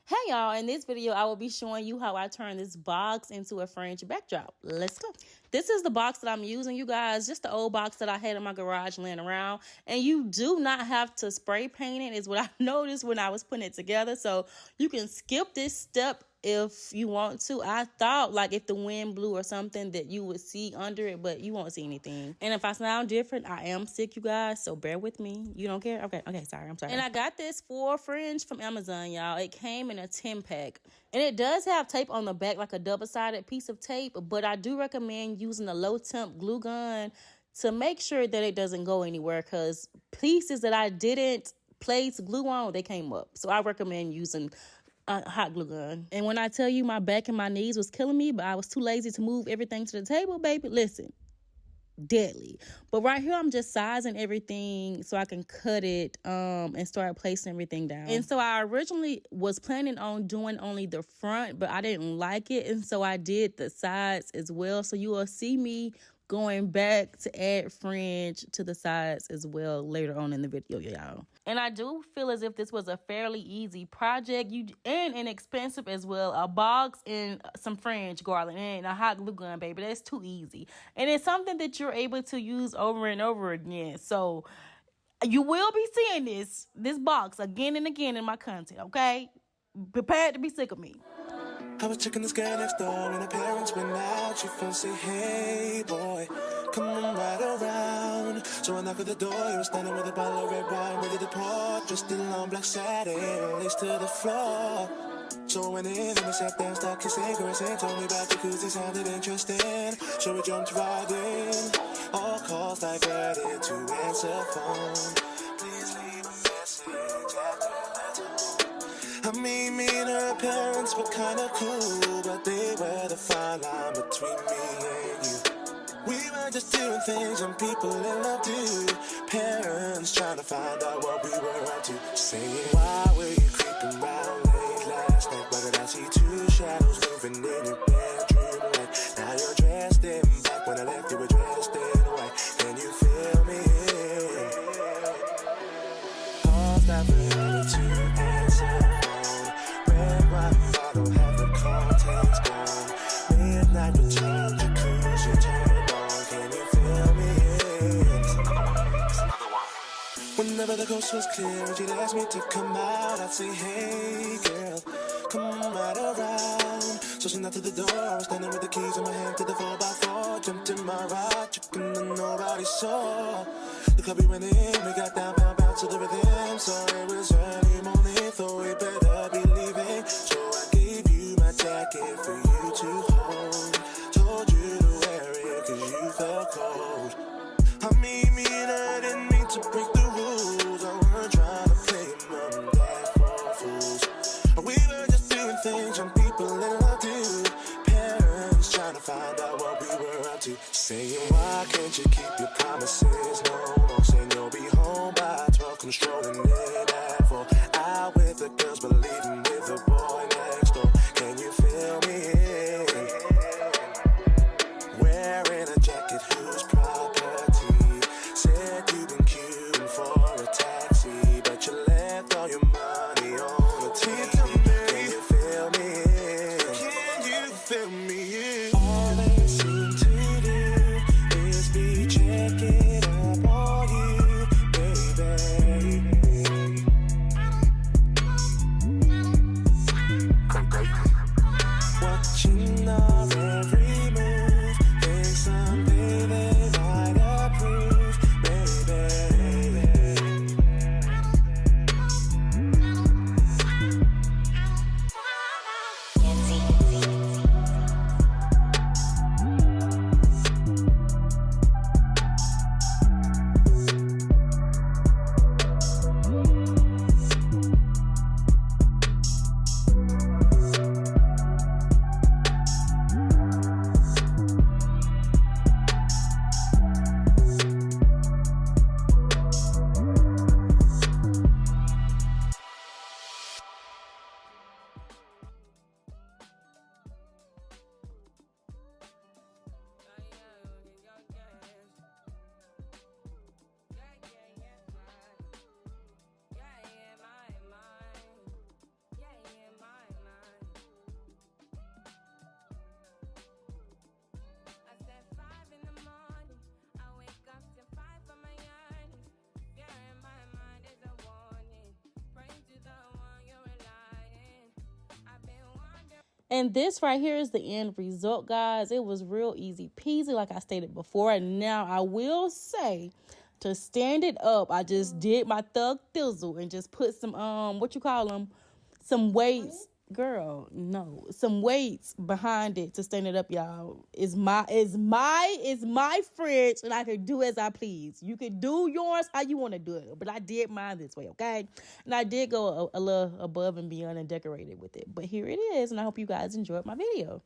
Hey y'all, in this video I will be showing you how I turn this box into a fringe backdrop. Let's go. This is the box that I'm using, you guys, just the old box that I had in my garage laying around. And you do not have to spray paint it, is what I noticed when I was putting it together. So you can skip this step if you want to. I thought like if the wind blew or something that you would see under it, but you won't see anything. And if I sound different, I am sick, you guys, so bear with me. You don't care? Okay, sorry, I'm sorry. And I got this for fringe from Amazon, y'all. It came in a 10-pack. And it does have tape on the back, like a double-sided piece of tape, but I do recommend using a low-temp glue gun to make sure that it doesn't go anywhere, because pieces that I didn't place glue on, they came up. So I recommend using a hot glue gun. And when I tell you my back and my knees was killing me, but I was too lazy to move everything to the table, baby, listen, deadly. But right here, I'm just sizing everything so I can cut it and start placing everything down. And so I originally was planning on doing only the front, but I didn't like it. And so I did the sides as well. So you will see me going back to add fringe to the sides as well later on in the video, y'all. And I do feel as if this was a fairly easy project, and inexpensive as well. A box and some fringe garland and a hot glue gun, baby. That's too easy. And it's something that you're able to use over and over again. So you will be seeing this box again and again in my content, okay? Prepared to be sick of me. I was checking this girl next door and her parents went out. She phone say, hey boy, come on right around. So I knocked at the door, you were standing with a bottle of red wine, ready to pour, dressed in long black satin, lace to the floor. So I went in and we sat down, started kissing, caressing, told me about jacuzzi, sounded interesting. So we jumped right in, all calls diverted to answer phone. Please leave a message after the tone. I mean, me and her parents were kinda cool, but they were the fine line between me and you. We were just doing things and people in love do. Parents trying to find out what we were up to. Saying, why were you creeping around late last night? Why did I see two shadows moving in your bedroom light? Now you're dressed in black, when I left you were dressed in white. Can you feel me? Pause that for her to answer. Bottle have the contents gone. Midnight return, jacuzzi turned on. Can you feel me? It's another one. Whenever the coast was clear and she'd ask me to come out, I'd say, hey girl, come right around. So she knocked to the door, I was standing with the keys in my hand to the 4x4. Jumped in my ride, chicken and nobody saw. The club we went in, we got down, bounce to the rhythm. So it was early morning, thought we better be leaving. So I gave you my jacket for you to hold. Told you to wear it cause you felt cold. I mean, me and I didn't mean to break the rules. I weren't trying to play mom and dad for fools. We were just doing things young people in love do. Parents trying to find out what we were up to. Saying, why can't you keep your promises? No, saying you'll be home by 12. Come strolling in at 4. Out with the girls, but leaving with the boy next door. Can you feel me? Wearing a jacket whose property. Said you've been queuing for a taxi, but you left all your money on the tee. Can you feel me? And this right here is the end result, guys. It was real easy peasy, like I stated before. And now I will say, to stand it up, I just did my thug thizzle and just put some what you call them, some weights. Girl, no, some weights behind it to stand it up, y'all. Is my fridge, and I can do as I please. You can do yours how you want to do it, but I did mine this way, okay? And I did go a little above and beyond and decorate it with it. But here it is, and I hope you guys enjoyed my video.